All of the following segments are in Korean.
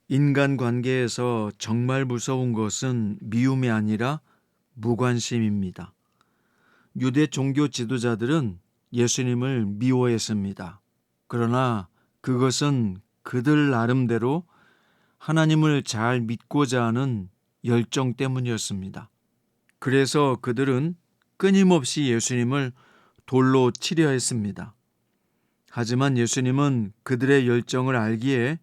인간관계에서 정말 무서운 것은 미움이 아니라 무관심입니다. 유대 종교 지도자들은 예수님을 미워했습니다. 그러나 그것은 그들 나름대로 하나님을 잘 믿고자 하는 열정 때문이었습니다. 그래서 그들은 끊임없이 예수님을 돌로 치려 했습니다. 하지만 예수님은 그들의 열정을 알기에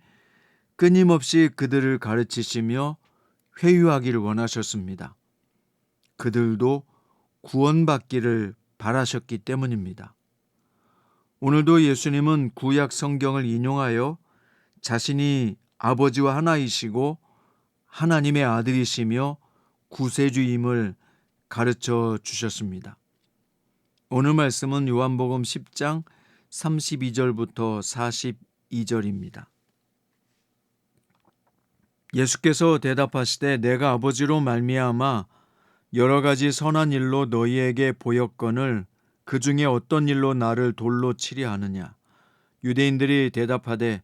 끊임없이 그들을 가르치시며 회유하기를 원하셨습니다. 그들도 구원받기를 바라셨기 때문입니다. 오늘도 예수님은 구약 성경을 인용하여 자신이 아버지와 하나이시고 하나님의 아들이시며 구세주임을 가르쳐 주셨습니다. 오늘 말씀은 요한복음 10장 32절부터 42절입니다. 예수께서 대답하시되 내가 아버지로 말미암아 여러 가지 선한 일로 너희에게 보였거늘 그 중에 어떤 일로 나를 돌로 치려 하느냐. 유대인들이 대답하되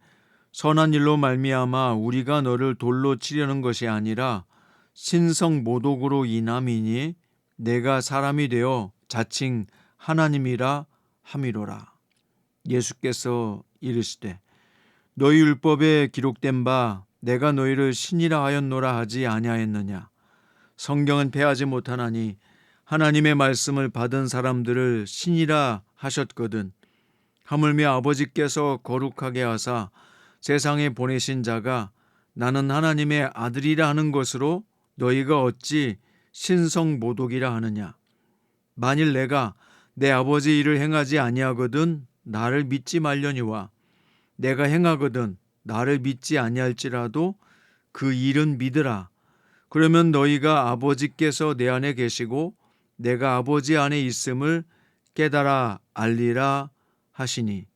선한 일로 말미암아 우리가 너를 돌로 치려는 것이 아니라 신성 모독으로 인함이니 내가 사람이 되어 자칭 하나님이라 함이로라. 예수께서 이르시되 너희 율법에 기록된 바 내가 너희를 신이라 하였노라 하지 아니하였느냐. 성경은 패하지 못하나니 하나님의 말씀을 받은 사람들을 신이라 하셨거든. 하물며 아버지께서 거룩하게 하사 세상에 보내신 자가 나는 하나님의 아들이라 하는 것으로 너희가 어찌 신성 모독이라 하느냐. 만일 내가 내 아버지 일을 행하지 아니하거든 나를 믿지 말려니와 내가 행하거든 나를 믿지 아니할지라도 그 일은 믿으라. 그러면 너희가 아버지께서 내 안에 계시고 내가 아버지 안에 있음을 깨달아 알리라 하시니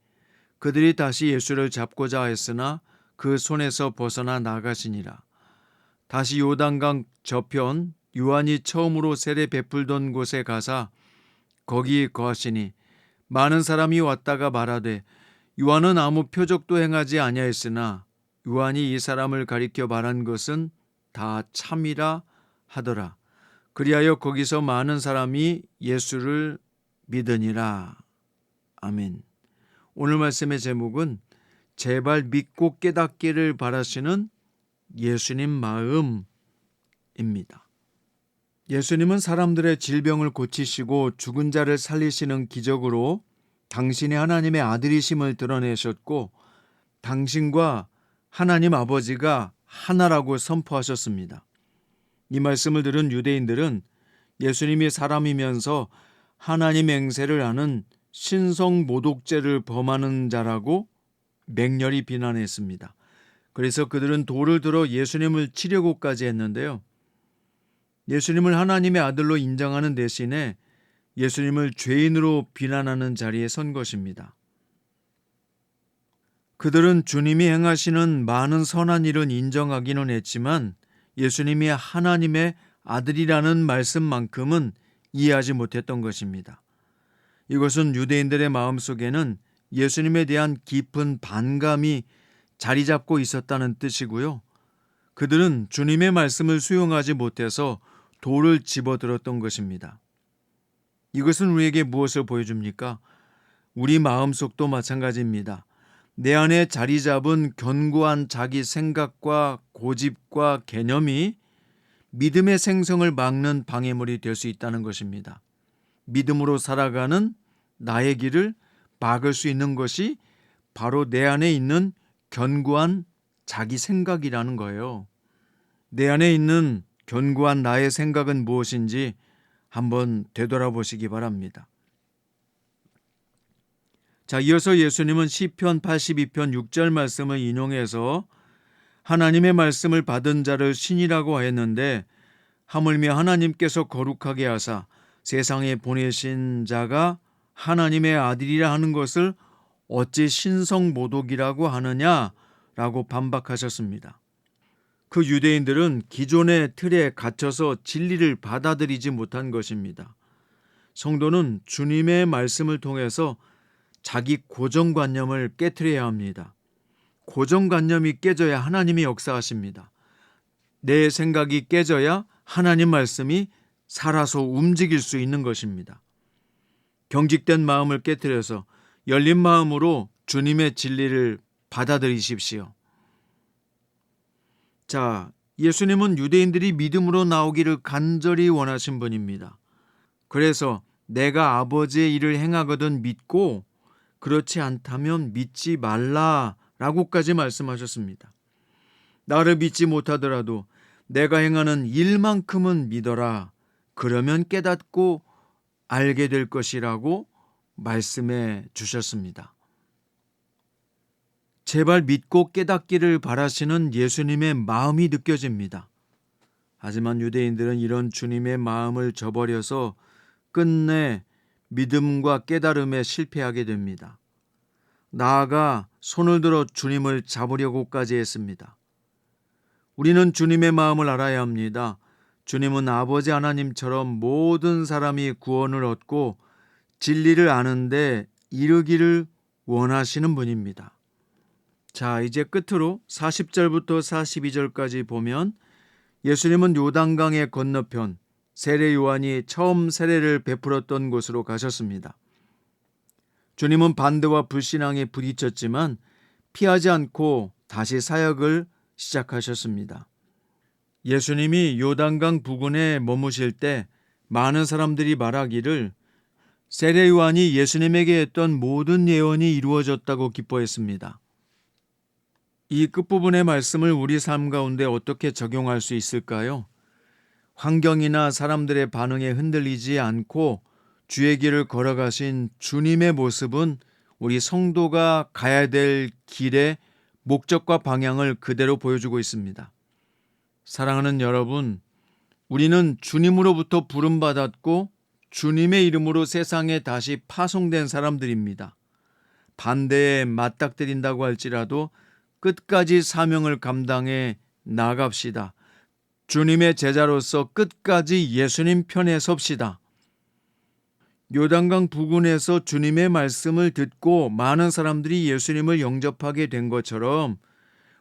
그들이 다시 예수를 잡고자 했으나 그 손에서 벗어나 나가시니라. 다시 요단강 저편 요한이 처음으로 세례 베풀던 곳에 가사 거기 거하시니 많은 사람이 왔다가 말하되 요한은 아무 표적도 행하지 아니하였으나 요한이 이 사람을 가리켜 말한 것은 다 참이라 하더라. 그리하여 거기서 많은 사람이 예수를 믿으니라. 아멘. 오늘 말씀의 제목은 제발 믿고 깨닫기를 바라시는 예수님 마음입니다. 예수님은 사람들의 질병을 고치시고 죽은 자를 살리시는 기적으로 당신이 하나님의 아들이심을 드러내셨고 당신과 하나님 아버지가 하나라고 선포하셨습니다. 이 말씀을 들은 유대인들은 예수님이 사람이면서 하나님 행세를 하는 신성 모독죄를 범하는 자라고 맹렬히 비난했습니다. 그래서 그들은 돌을 들어 예수님을 치려고까지 했는데요. 예수님을 하나님의 아들로 인정하는 대신에 예수님을 죄인으로 비난하는 자리에 선 것입니다. 그들은 주님이 행하시는 많은 선한 일은 인정하기는 했지만 예수님이 하나님의 아들이라는 말씀만큼은 이해하지 못했던 것입니다. 이것은 유대인들의 마음속에는 예수님에 대한 깊은 반감이 자리 잡고 있었다는 뜻이고요. 그들은 주님의 말씀을 수용하지 못해서 돌을 집어들었던 것입니다. 이것은 우리에게 무엇을 보여줍니까? 우리 마음속도 마찬가지입니다. 내 안에 자리 잡은 견고한 자기 생각과 고집과 개념이 믿음의 생성을 막는 방해물이 될 수 있다는 것입니다. 믿음으로 살아가는 나의 길을 막을 수 있는 것이 바로 내 안에 있는 견고한 자기 생각이라는 거예요. 내 안에 있는 견고한 나의 생각은 무엇인지 한번 되돌아보시기 바랍니다. 자, 이어서 예수님은 시편 82편 6절 말씀을 인용해서 하나님의 말씀을 받은 자를 신이라고 하였는데 하물며 하나님께서 거룩하게 하사 세상에 보내신 자가 하나님의 아들이라 하는 것을 어찌 신성 모독이라고 하느냐 라고 반박하셨습니다. 그 유대인들은 기존의 틀에 갇혀서 진리를 받아들이지 못한 것입니다. 성도는 주님의 말씀을 통해서 자기 고정관념을 깨트려야 합니다. 고정관념이 깨져야 하나님이 역사하십니다. 내 생각이 깨져야 하나님 말씀이 살아서 움직일 수 있는 것입니다. 경직된 마음을 깨트려서 열린 마음으로 주님의 진리를 받아들이십시오. 자, 예수님은 유대인들이 믿음으로 나오기를 간절히 원하신 분입니다. 그래서 내가 아버지의 일을 행하거든 믿고 그렇지 않다면 믿지 말라라고까지 말씀하셨습니다. 나를 믿지 못하더라도 내가 행하는 일만큼은 믿어라. 그러면 깨닫고 알게 될 것이라고 말씀해 주셨습니다. 제발 믿고 깨닫기를 바라시는 예수님의 마음이 느껴집니다. 하지만 유대인들은 이런 주님의 마음을 저버려서 끝내 믿음과 깨달음에 실패하게 됩니다. 나아가 손을 들어 주님을 잡으려고까지 했습니다. 우리는 주님의 마음을 알아야 합니다. 주님은 아버지 하나님처럼 모든 사람이 구원을 얻고 진리를 아는데 이르기를 원하시는 분입니다. 자, 이제 끝으로 40절부터 42절까지 보면 예수님은 요단강의 건너편 세례 요한이 처음 세례를 베풀었던 곳으로 가셨습니다. 주님은 반대와 불신앙에 부딪혔지만 피하지 않고 다시 사역을 시작하셨습니다. 예수님이 요단강 부근에 머무실 때 많은 사람들이 말하기를 세례 요한이 예수님에게 했던 모든 예언이 이루어졌다고 기뻐했습니다. 이 끝부분의 말씀을 우리 삶 가운데 어떻게 적용할 수 있을까요? 환경이나 사람들의 반응에 흔들리지 않고 주의 길을 걸어가신 주님의 모습은 우리 성도가 가야 될 길의 목적과 방향을 그대로 보여주고 있습니다. 사랑하는 여러분, 우리는 주님으로부터 부름받았고 주님의 이름으로 세상에 다시 파송된 사람들입니다. 반대에 맞닥뜨린다고 할지라도 끝까지 사명을 감당해 나갑시다. 주님의 제자로서 끝까지 예수님 편에 섭시다. 요단강 부근에서 주님의 말씀을 듣고 많은 사람들이 예수님을 영접하게 된 것처럼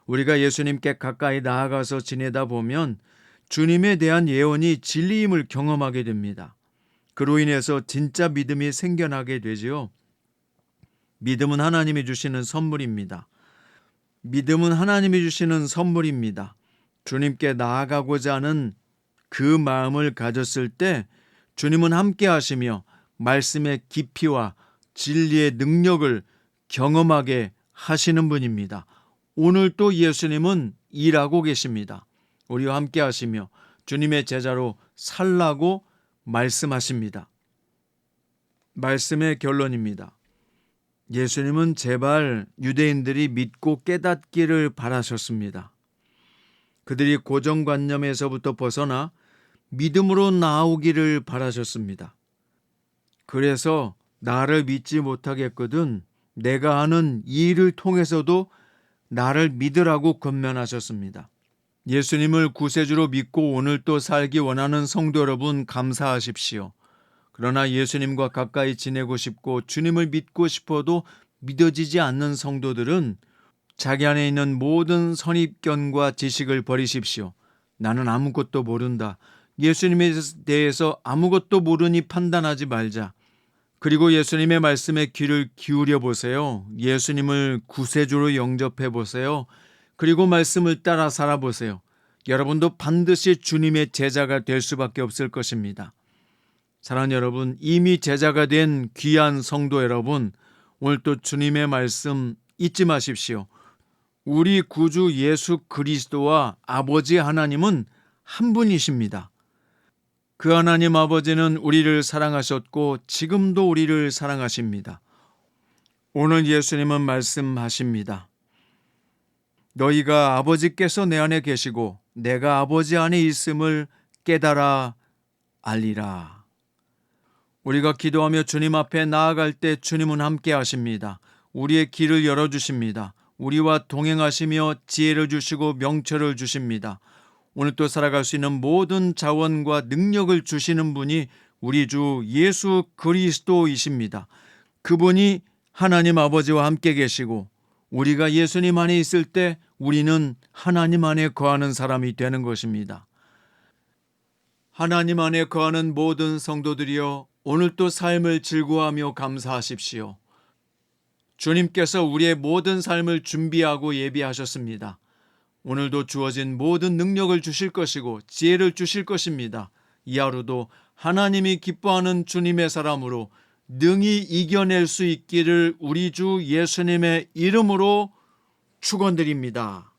우리가 예수님께 가까이 나아가서 지내다 보면 주님에 대한 예언이 진리임을 경험하게 됩니다. 그로 인해서 진짜 믿음이 생겨나게 되지요. 믿음은 하나님이 주시는 선물입니다. 믿음은 하나님이 주시는 선물입니다. 주님께 나아가고자 하는 그 마음을 가졌을 때 주님은 함께 하시며 말씀의 깊이와 진리의 능력을 경험하게 하시는 분입니다. 오늘 또 예수님은 일하고 계십니다. 우리와 함께 하시며 주님의 제자로 살라고 말씀하십니다. 말씀의 결론입니다. 예수님은 제발 유대인들이 믿고 깨닫기를 바라셨습니다. 그들이 고정관념에서부터 벗어나 믿음으로 나오기를 바라셨습니다. 그래서 나를 믿지 못하겠거든 내가 하는 이 일을 통해서도 나를 믿으라고 권면하셨습니다. 예수님을 구세주로 믿고 오늘 또 살기 원하는 성도 여러분 감사하십시오. 그러나 예수님과 가까이 지내고 싶고 주님을 믿고 싶어도 믿어지지 않는 성도들은 자기 안에 있는 모든 선입견과 지식을 버리십시오. 나는 아무것도 모른다. 예수님에 대해서 아무것도 모르니 판단하지 말자. 그리고 예수님의 말씀에 귀를 기울여 보세요. 예수님을 구세주로 영접해 보세요. 그리고 말씀을 따라 살아보세요. 여러분도 반드시 주님의 제자가 될 수밖에 없을 것입니다. 사랑하는 여러분, 이미 제자가 된 귀한 성도 여러분, 오늘 또 주님의 말씀 잊지 마십시오. 우리 구주 예수 그리스도와 아버지 하나님은 한 분이십니다. 그 하나님 아버지는 우리를 사랑하셨고 지금도 우리를 사랑하십니다. 오늘 예수님은 말씀하십니다. 너희가 아버지께서 내 안에 계시고 내가 아버지 안에 있음을 깨달아 알리라. 우리가 기도하며 주님 앞에 나아갈 때 주님은 함께 하십니다. 우리의 길을 열어주십니다. 우리와 동행하시며 지혜를 주시고 명철을 주십니다. 오늘 또 살아갈 수 있는 모든 자원과 능력을 주시는 분이 우리 주 예수 그리스도이십니다. 그분이 하나님 아버지와 함께 계시고 우리가 예수님 안에 있을 때 우리는 하나님 안에 거하는 사람이 되는 것입니다. 하나님 안에 거하는 모든 성도들이여, 오늘 또 삶을 즐거워하며 감사하십시오. 주님께서 우리의 모든 삶을 준비하고 예비하셨습니다. 오늘도 주어진 모든 능력을 주실 것이고 지혜를 주실 것입니다. 이 하루도 하나님이 기뻐하는 주님의 사람으로 능히 이겨낼 수 있기를 우리 주 예수님의 이름으로 축원드립니다.